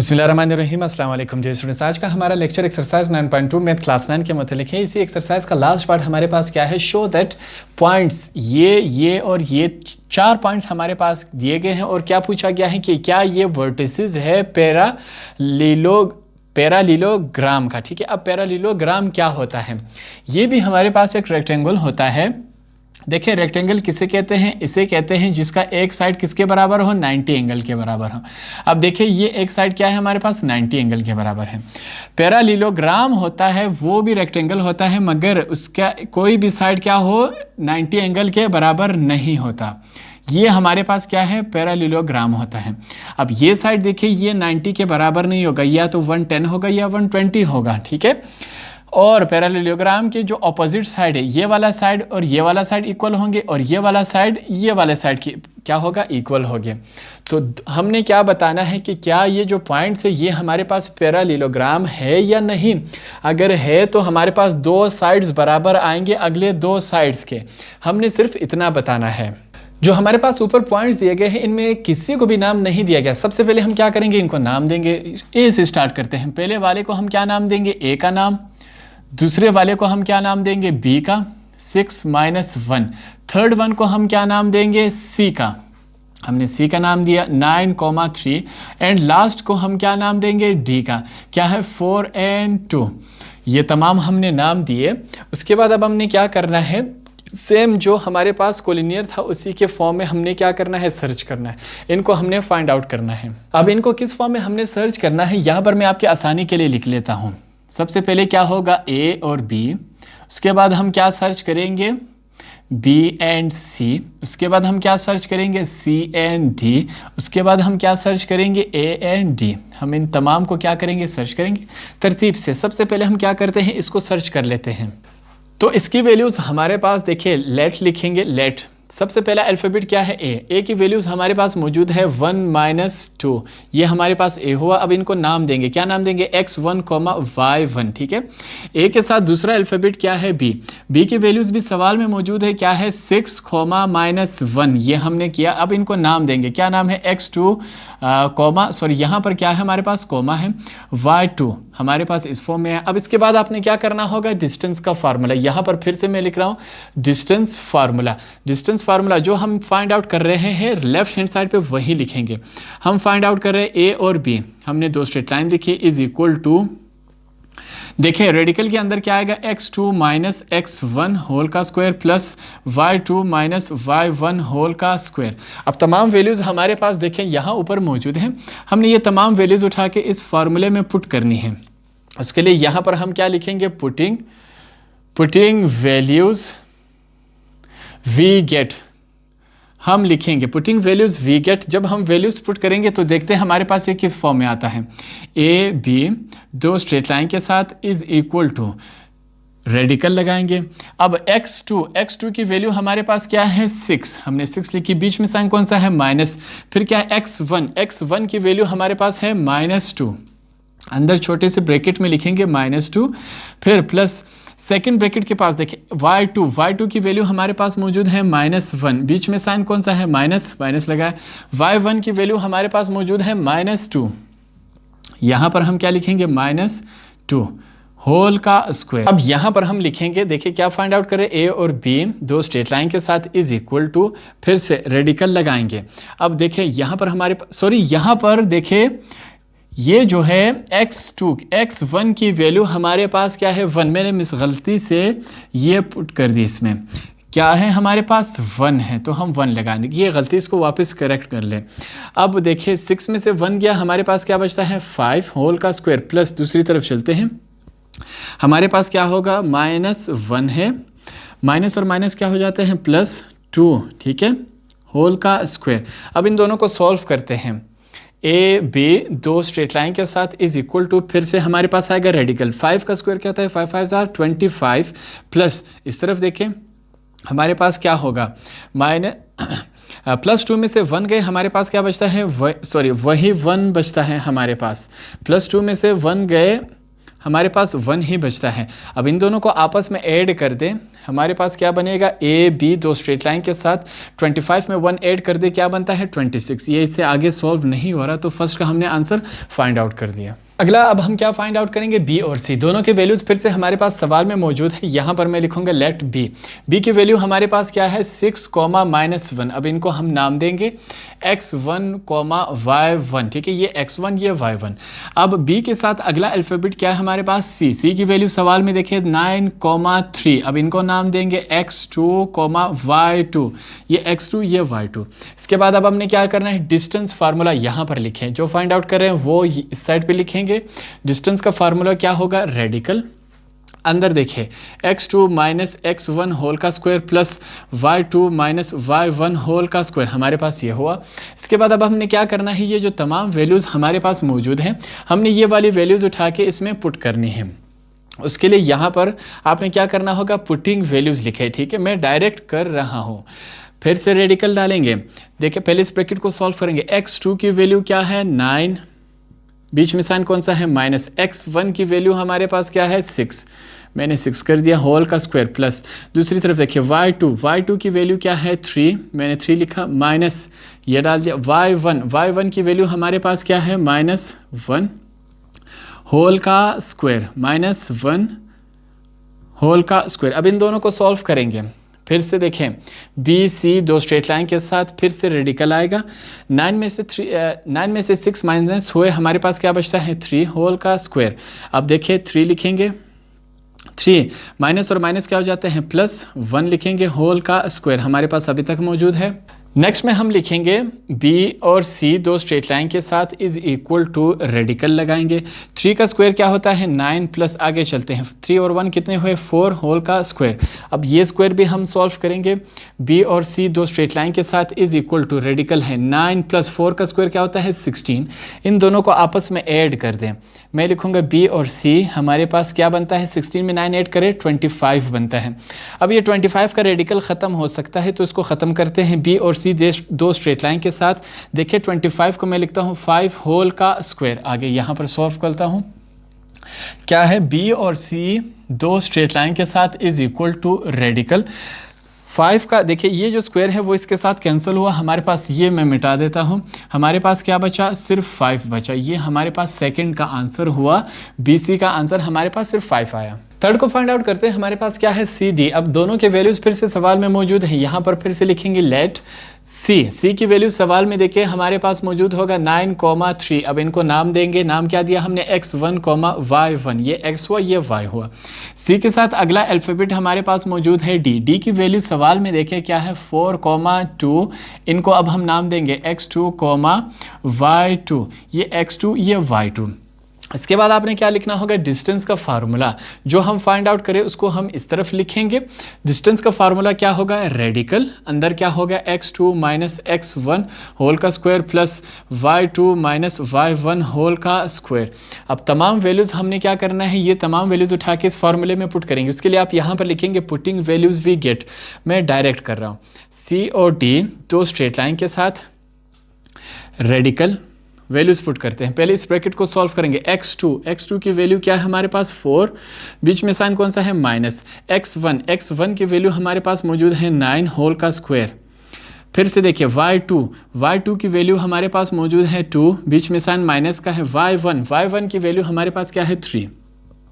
बिस्मिल्लाहिर्रहमानिर्रहीम अस्सलाम वालेकुम जी स्टूडेंट्स। आज का हमारा लेक्चर एक्सरसाइज 9.2 मैथ क्लास 9 के मतलब है। इसी एक्सरसाइज का लास्ट पार्ट हमारे पास क्या है, शो दैट पॉइंट्स ये और ये 4 पॉइंट्स हमारे पास दिए गए हैं और क्या पूछा गया है कि क्या ये वर्टिसेस है पैरालीलोग्राम का। ठीक है, अब पैरालीलोग्राम क्या होता है, ये भी हमारे पास एक रेक्टेंगल होता है। देखिए रेक्टेंगल किसे कहते हैं, इसे कहते हैं जिसका एक साइड किसके बराबर हो, 90 एंगल के बराबर हो। अब देखिए ये एक साइड क्या है हमारे पास, 90 एंगल के बराबर है। पैरालीलोग्राम होता है वो भी रेक्टेंगल होता है मगर उसका कोई भी साइड क्या हो, 90 एंगल के बराबर नहीं होता। ये हमारे पास क्या है, पैरालीलोग्राम होता है। अब ये साइड देखिए ये 90 के बराबर नहीं होगा, या तो 110 होगा या 120 होगा। ठीक है, और पैरेललोग्राम के जो ऑपोजिट साइड है, ये वाला साइड और ये वाला साइड इक्वल होंगे और ये वाला साइड ये वाले साइड की क्या होगा, इक्वल होंगे। तो हमने क्या बताना है कि क्या ये जो पॉइंट्स है ये हमारे पास पैरेललोग्राम है या नहीं। अगर है तो हमारे पास दो साइड्स बराबर आएंगे अगले दो साइड्स के, हमने सिर्फ इतना बताना है। जो हमारे पास ऊपर पॉइंट्स दिए गए हैं इनमें किसी को भी नाम नहीं दिया गया। सबसे पहले हम क्या करेंगे, इनको नाम देंगे। ए से स्टार्ट करते हैं। पहले वाले को हम क्या नाम देंगे, ए का नाम। दूसरे वाले को हम क्या नाम देंगे, बी का, 6 - 1। थर्ड वन को हम क्या नाम देंगे, सी का, हमने सी का नाम दिया, 9, 3। एंड लास्ट को हम क्या नाम देंगे, डी का, क्या है 4 और 2। ये तमाम हमने नाम दिए। उसके बाद अब हमने क्या करना है, सेम जो हमारे पास कोलिनियर था उसी के फॉर्म में हमने क्या करना है, सर्च करना है। इनको हमने फाइंड आउट करना है। अब इनको किस फॉर्म में हमने सर्च करना है, यहाँ पर मैं आपके आसानी के लिए लिख लेता हूँ। सबसे पहले क्या होगा, ए और बी। उसके बाद हम क्या सर्च करेंगे, बी एंड सी। उसके बाद हम क्या सर्च करेंगे, सी एंड डी। उसके बाद हम क्या सर्च करेंगे, ए एंड डी। हम इन तमाम को क्या करेंगे, सर्च करेंगे तरतीब से। सबसे पहले हम क्या करते हैं, इसको सर्च कर लेते हैं। तो इसकी वैल्यूज़ हमारे पास देखिए, लेट लिखेंगे, लेट। सबसे पहला अल्फ़ाबेट क्या है, ए की वैल्यूज़ हमारे पास मौजूद है 1 - 2। ये हमारे पास ए हुआ। अब इनको नाम देंगे, क्या नाम देंगे, x1, y1। ठीक है, ए के साथ दूसरा अल्फ़ाबेट क्या है, बी की वैल्यूज़ भी सवाल में मौजूद है, क्या है 6, -1। ये हमने किया। अब इनको नाम देंगे, क्या नाम है, x2, यहाँ पर क्या है हमारे पास, कोमा है, y2 हमारे पास इस फॉर्म में है। अब इसके बाद आपने क्या करना होगा, डिस्टेंस का फार्मूला। यहाँ पर फिर से मैं लिख रहा हूँ डिस्टेंस फार्मूला जो हम फाइंड आउट कर रहे हैं लेफ्ट हैंड साइड पे वही लिखेंगे। हम फाइंड आउट कर रहे हैं ए और बी। हमने दो स्ट्रेट लाइन देखी, इज इक्वल टू, देखिए रेडिकल के अंदर क्या आएगा, x2 - x1 होल का square plus y2 - y1 whole का स्क्वायर। अब तमाम वैल्यूज़ हमारे पास देखें यहाँ ऊपर मौजूद हैं। हमने ये तमाम वैल्यूज़ उठा के इस फार्मूले में पुट करनी है। उसके लिए यहाँ पर हम क्या लिखेंगे, पुटिंग वैल्यूज़ वी गेट। हम लिखेंगे पुटिंग वैल्यूज़ वी गेट। जब हम वैल्यूज़ पुट करेंगे तो देखते हैं हमारे पास ये किस फॉर्म में आता है, ए बी दो स्ट्रेट लाइन के साथ इज इक्वल टू, रेडिकल लगाएंगे। अब x2 की वैल्यू हमारे पास क्या है, 6। हमने 6 लिखी, बीच में साइन कौन सा है, माइनस। फिर क्या है, x1 की वैल्यू हमारे पास है -2। अंदर छोटे से ब्रैकेट में लिखेंगे -2, फिर प्लस सेकेंड ब्रैकेट के पास देखिए y2 की वैल्यू हमारे पास मौजूद है -1। बीच में साइन कौन सा है, माइनस लगाए। y1 की वैल्यू हमारे पास मौजूद है -2। यहाँ पर हम क्या लिखेंगे, -2 होल का स्क्वायर। अब यहाँ पर हम लिखेंगे, देखिए क्या फाइंड आउट करें, ए और बी दो स्ट्रेट लाइन के साथ इज इक्वल टू, फिर से रेडिकल लगाएंगे। अब देखिए यहाँ पर हमारे यहाँ पर देखिए ये जो है x1 की वैल्यू हमारे पास क्या है, 1। मैंने मिस गलती से ये पुट कर दी, इसमें क्या है हमारे पास 1 है तो हम 1 लगाएंगे। ये गलती, इसको वापस करेक्ट कर ले। अब देखिए 6 में से 1 गया, हमारे पास क्या बचता है, 5 होल का स्क्वायर प्लस, दूसरी तरफ चलते हैं, हमारे पास क्या होगा, -1 है, माइनस और माइनस क्या हो जाते हैं, +2। ठीक है, होल का स्क्वायर। अब इन दोनों को सॉल्व करते हैं, ए बी दो स्ट्रेट लाइन के साथ इज इक्वल टू, फिर से हमारे पास आएगा रेडिकल। 5 का स्क्वायर क्या होता है, 5 5 are 25 प्लस इस तरफ देखें हमारे पास क्या होगा, +2 में से 1 गए, हमारे पास क्या बचता है, वही 1 बचता है हमारे पास। +2 में से 1 गए, हमारे पास 1 ही बचता है। अब इन दोनों को आपस में ऐड कर दें, हमारे पास क्या बनेगा, ए बी दो स्ट्रेट लाइन के साथ 25 में 1 ऐड कर दे, क्या बनता है 26। ये इससे आगे सॉल्व नहीं हो रहा, तो फर्स्ट का हमने आंसर फाइंड आउट कर दिया। अगला अब हम क्या फाइंड आउट करेंगे, बी और सी दोनों के वैल्यूज फिर से हमारे पास सवाल में मौजूद है। यहाँ पर मैं लिखूंगा लेट बी की वैल्यू हमारे पास क्या है 6, -1। अब इनको हम नाम देंगे x1, y1, ठीक है, ये x1 ये y1। अब b के साथ अगला अल्फ़ाबेट क्या है हमारे पास c की वैल्यू सवाल में देखिए 9, 3। अब इनको नाम देंगे x2, y2, ये x2 ये y2। इसके बाद अब हमने क्या करना है, डिस्टेंस फार्मूला यहाँ पर लिखें, जो फाइंड आउट कर रहे हैं वो इस साइड पे लिखेंगे। डिस्टेंस का फार्मूला क्या होगा, रेडिकल। अंदर देखिए x2 - x1 होल का square plus y2 - y1 whole का स्क्वायर, हमारे पास ये हुआ। इसके बाद अब हमने क्या करना है, ये जो तमाम वैल्यूज़ हमारे पास मौजूद हैं, हमने ये वाली वैल्यूज़ उठा के इसमें पुट करनी है। उसके लिए यहाँ पर आपने क्या करना होगा, पुटिंग वैल्यूज़ लिखे, ठीक है, मैं डायरेक्ट कर रहा हूँ। फिर से रेडिकल डालेंगे, देखिए पहले इस ब्रैकेट को सॉल्व करेंगे। x2 की वैल्यू क्या है 9, बीच में साइन कौन सा है माइनस, x1 की वैल्यू हमारे पास क्या है 6, मैंने 6 कर दिया होल का स्क्वायर प्लस, दूसरी तरफ देखिए y2 की वैल्यू क्या है 3, मैंने 3 लिखा, माइनस ये डाल दिया y1 की वैल्यू हमारे पास क्या है -1 होल का स्क्वायर, -1 होल का स्क्वायर। अब इन दोनों को सॉल्व करेंगे, फिर से देखें बी सी दो स्ट्रेट लाइन के साथ फिर से रेडिकल आएगा। 9 में से 6 माइनस हुए, हमारे पास क्या बचता है 3 होल का स्क्वायर। अब देखिए 3 लिखेंगे, 3 माइनस और माइनस क्या हो जाते हैं +1 लिखेंगे होल का स्क्वायर, हमारे पास अभी तक मौजूद है। नेक्स्ट में हम लिखेंगे बी और सी दो स्ट्रेट लाइन के साथ इज इक्वल टू रेडिकल लगाएंगे। 3 का स्क्वायर क्या होता है 9 प्लस आगे चलते हैं 3 और 1 कितने हुए 4 होल का स्क्वायर। अब ये स्क्वायर भी हम सॉल्व करेंगे। बी और सी दो स्ट्रेट लाइन के साथ इज इक्वल टू रेडिकल है 9 + 4 का स्क्वायर क्या होता है 16। इन दोनों को आपस में ऐड कर दें, मैं लिखूंगा बी और सी, हमारे पास क्या बनता है 16 में 9 ऐड करें 25 बनता है। अब ये 25 का रेडिकल ख़त्म हो सकता है, तो इसको ख़त्म करते हैं। बी और सी दो स्ट्रेट लाइन के साथ, देखिए 25 को मैं लिखता हूँ 5 होल का स्क्वायर। आगे यहाँ पर सॉल्व करता हूँ, क्या है बी और सी दो स्ट्रेट लाइन के साथ इज इक्वल टू रेडिकल 5 का, देखिए ये जो स्क्वायर है वो इसके साथ कैंसिल हुआ, हमारे पास ये मैं मिटा देता हूँ, हमारे पास क्या बचा सिर्फ 5 बचा। ये हमारे पास सेकंड का आंसर हुआ, बी सी का आंसर हमारे पास सिर्फ 5 आया। थर्ड को फाइंड आउट करते हैं, हमारे पास क्या है सी डी। अब दोनों के वैल्यूज फिर से सवाल में मौजूद हैं, यहाँ पर फिर से लिखेंगे लेट सी की वैल्यू सवाल में देखिए हमारे पास मौजूद होगा 9, 3। अब इनको नाम देंगे, नाम क्या दिया हमने x1, y1, ये x हुआ ये y हुआ। सी के साथ अगला अल्फ़ाबेट हमारे पास मौजूद है डी की वैल्यू सवाल में देखिए क्या है 4, 2। इनको अब हम नाम देंगे x2, y2, ये x2 ये y2। इसके बाद आपने क्या लिखना होगा, डिस्टेंस का फार्मूला जो हम फाइंड आउट करें उसको हम इस तरफ लिखेंगे। डिस्टेंस का फार्मूला क्या होगा, रेडिकल, अंदर क्या होगा x2 - x1 होल का square plus y2 - y1 whole का स्क्वायर। अब तमाम वैल्यूज़ हमने क्या करना है, ये तमाम वैल्यूज़ उठा के इस फार्मूले में पुट करेंगे। उसके लिए आप यहाँ पर लिखेंगे पुटिंग वैल्यूज़ वी गेट, मैं डायरेक्ट कर रहा हूँ। सी और डी दो स्ट्रेट लाइन के साथ रेडिकल वैल्यूज पुट करते हैं। पहले इस ब्रैकेट को सॉल्व करेंगे। x2 की वैल्यू क्या है हमारे पास 4, बीच में साइन कौन सा है माइनस। x1 की वैल्यू हमारे पास मौजूद है 9 होल का स्क्वायर। फिर से देखिए y2 की वैल्यू हमारे पास मौजूद है 2, बीच में साइन माइनस का है। y1 की वैल्यू हमारे पास क्या है 3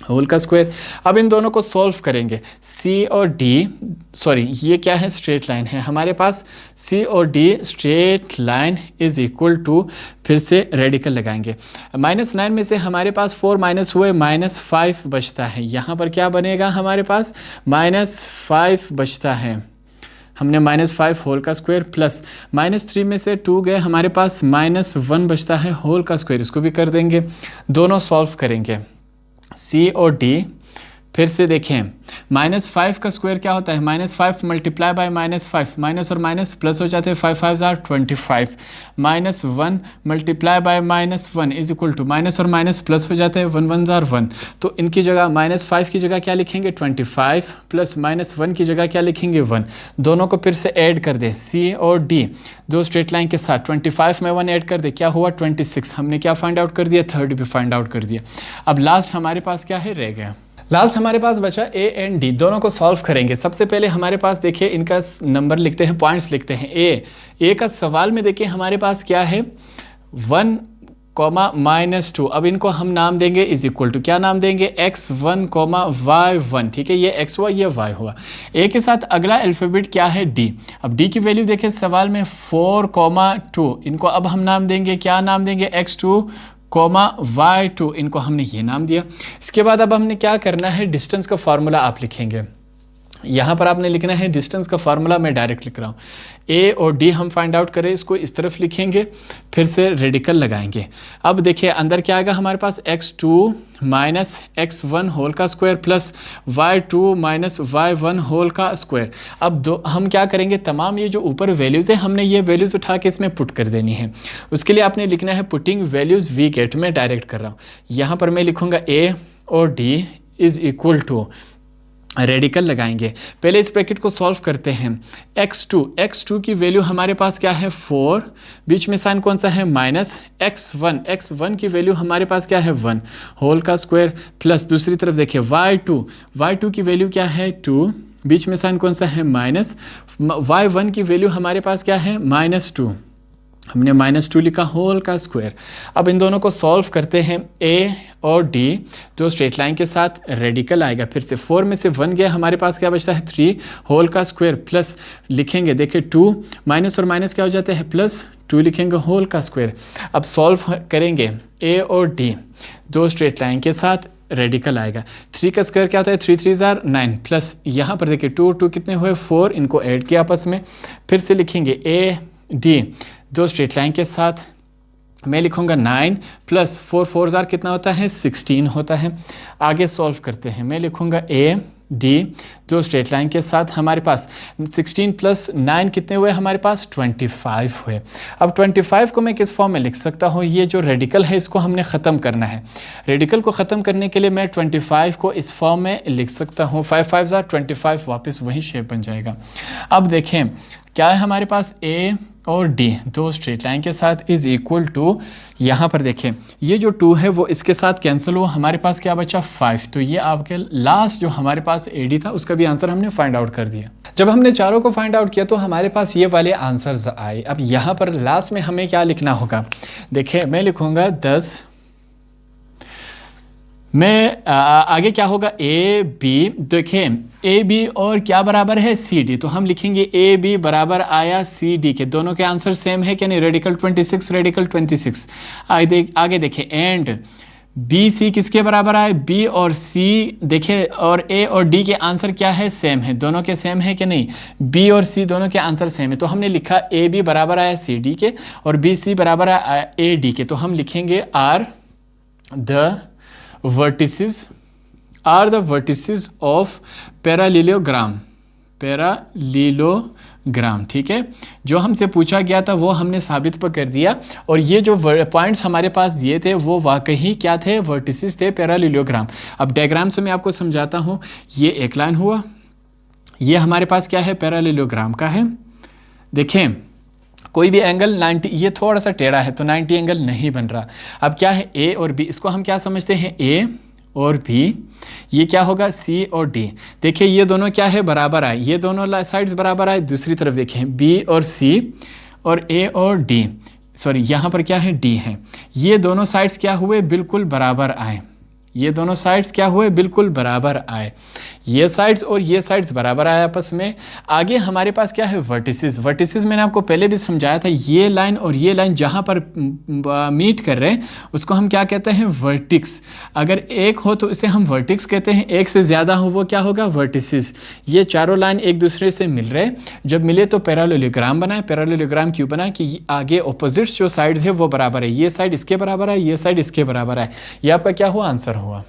होल का स्क्वायर। अब इन दोनों को सॉल्व करेंगे। सी और डी, सॉरी ये क्या है स्ट्रेट लाइन है हमारे पास, सी और D straight line is equal to, फिर से रेडिकल लगाएंगे। -9 में से हमारे पास 4 माइनस हुए -5 बचता है। यहाँ पर क्या बनेगा हमारे पास -5 बचता है। हमने -5 होल का स्क्वायर प्लस -3 में से 2 गए, हमारे पास -1 बचता है होल का स्क्वायर। इसको भी कर देंगे, दोनों सॉल्व करेंगे। सी और डी फिर से देखें -5 का स्क्वायर क्या होता है, -5 मल्टीप्लाई बाय -5, माइनस और माइनस प्लस हो जाते हैं, 5 5 जार 25, -1 multiply by -1 is equal to minus और माइनस प्लस हो जाते हैं, 1 1 जार 1। तो इनकी जगह -5 की जगह क्या लिखेंगे 25 प्लस -1 की जगह क्या लिखेंगे 1। दोनों को फिर से ऐड कर दे, C और D दो स्ट्रेट लाइन के साथ, 25 में 1 ऐड कर दे, क्या हुआ 26। हमने क्या फाइंड आउट कर दिया, थर्ड भी फाइंड आउट कर दिया। अब लास्ट हमारे पास क्या है, रह गया लास्ट हमारे पास बचा A एंड D। दोनों को सॉल्व करेंगे। सबसे पहले हमारे पास देखिए इनका नंबर लिखते हैं, पॉइंट्स लिखते हैं। A का सवाल में देखिए हमारे पास क्या है 1, -2। अब इनको हम नाम देंगे इज इक्वल टू, क्या नाम देंगे x1, y1। ठीक है, ये x हुआ ये y हुआ। A के साथ अगला अल्फ़ाबेट क्या है D। अब D की वैल्यू देखिए सवाल में 4, 2। इनको अब हम नाम देंगे, क्या नाम देंगे x2, y2। इनको हमने ये नाम दिया। इसके बाद अब हमने क्या करना है, डिस्टेंस का फार्मूला आप लिखेंगे। यहाँ पर आपने लिखना है डिस्टेंस का फार्मूला, मैं डायरेक्ट लिख रहा हूँ। A और D हम फाइंड आउट करें, इसको इस तरफ लिखेंगे, फिर से रेडिकल लगाएंगे। अब देखिए अंदर क्या आएगा हमारे पास, x2 माइनस x1 होल का square plus y2 minus y1 whole का स्क्वायर। अब हम क्या करेंगे, तमाम ये जो ऊपर वैल्यूज़ है हमने ये वैल्यूज़ उठा के इसमें पुट कर देनी है। उसके लिए आपने लिखना है पुटिंग वैल्यूज़ वी गेट। में डायरेक्ट कर रहा हूँ, यहाँ पर मैं लिखूँगा A और D is equal to, radical लगाएंगे। पहले इस ब्रैकेट को सॉल्व करते हैं। x2 की वैल्यू हमारे पास क्या है 4, बीच में साइन कौन सा है माइनस, x1 की वैल्यू हमारे पास क्या है 1 होल का स्क्वायर प्लस दूसरी तरफ देखिए y2 की वैल्यू क्या है 2, बीच में साइन कौन सा है माइनस, y1 की वैल्यू हमारे पास क्या है -2, हमने -2 लिखा होल का स्क्वायर। अब इन दोनों को सॉल्व करते हैं। A और D जो स्ट्रेट लाइन के साथ रेडिकल आएगा, फिर से 4 में से 1 गया, हमारे पास क्या बचता है 3 होल का स्क्वायर प्लस लिखेंगे, देखिए 2 माइनस और माइनस क्या हो जाते हैं प्लस, 2 लिखेंगे होल का स्क्वायर। अब सॉल्व करेंगे A और D दो स्ट्रेट लाइन के साथ रेडिकल आएगा। 3 का स्क्वायर क्या होता है 3 3 जार 9 प्लस यहाँ पर देखिए 2 कितने हुए 4, इनको ऐड किया आपस में, फिर से लिखेंगे A D दो स्ट्रेट लाइन के साथ, मैं लिखूंगा 9 प्लस 4 4 जार कितना होता है 16 होता है। आगे सॉल्व करते हैं, मैं लिखूंगा A D दो स्ट्रेट लाइन के साथ, हमारे पास 16 प्लस 9 कितने हुए हमारे पास 25 हुए। अब 25 को मैं किस फॉर्म में लिख सकता हूँ, ये जो रेडिकल है इसको हमने ख़त्म करना है। रेडिकल को ख़त्म करने के लिए मैं 25 को इस फॉर्म में लिख सकता हूँ, 5 5 जार 25, वापस वही शेप बन जाएगा। अब देखें क्या है हमारे पास A और D दो स्ट्रेट लाइन के साथ इज इक्वल टू, यहाँ पर देखें ये जो 2 है वो इसके साथ कैंसिल हुआ, हमारे पास क्या बचा 5। तो ये आपके लास्ट जो हमारे पास AD था उसका भी आंसर हमने फाइंड आउट कर दिया। जब हमने चारों को फाइंड आउट किया तो हमारे पास ये वाले आंसर्स आए। अब यहाँ पर लास्ट में हमें क्या लिखना होगा, देखिए मैं लिखूँगा 10, मैं आगे क्या होगा A B, देखें A B और क्या बराबर है C D, तो हम लिखेंगे A B बराबर आया C D के, दोनों के आंसर सेम है कि नहीं, रेडिकल 26 रेडिकल 26। आगे देखें एंड B C किसके बराबर आए, B और C देखें, और A और D के आंसर क्या है सेम है, दोनों के सेम है कि नहीं, B और C दोनों के आंसर सेम है। तो हमने लिखा A B बराबर आया C D के और B C बराबर आया A D के, तो हम लिखेंगे are the vertices of parallelogram। ठीक है, जो हमसे पूछा गया था वो हमने साबित पर कर दिया, और ये जो पॉइंट्स हमारे पास दिए थे वो वाकई क्या थे, वर्टिसेस थे पैरेललोग्राम। अब डायग्राम से मैं आपको समझाता हूँ। ये एक लाइन हुआ, ये हमारे पास क्या है पैरेललोग्राम का है। देखें कोई भी एंगल 90, ये थोड़ा सा टेढ़ा है तो 90 एंगल नहीं बन रहा। अब क्या है A और B, इसको हम क्या समझते हैं A और B, ये क्या होगा C और D। देखिए ये दोनों क्या है बराबर आए, ये दोनों साइड्स बराबर आए। दूसरी तरफ देखें B और C और A और D, सॉरी यहाँ पर क्या है D है, ये दोनों साइड्स क्या हुए बिल्कुल बराबर आए, ये दोनों साइड्स क्या हुए बिल्कुल बराबर आए, ये साइड्स और ये साइड्स बराबर आए आपस में। आगे हमारे पास क्या है वर्टिसेस मैंने आपको पहले भी समझाया था, ये लाइन और ये लाइन जहाँ पर मीट कर रहे हैं उसको हम क्या कहते हैं वर्टिक्स। अगर एक हो तो इसे हम वर्टिक्स कहते हैं, एक से ज़्यादा हो वो क्या होगा वर्टिसेस। ये चारों लाइन एक दूसरे से मिल रहे, जब मिले तो पैरेललोग्राम बनाए। पैरेललोग्राम क्यों बना कि आगे ऑपोजिट्स जो साइड्स है वो बराबर है, ये साइड इसके बराबर है, ये साइड इसके बराबर है। ये आपका क्या हुआ आंसर हुआ।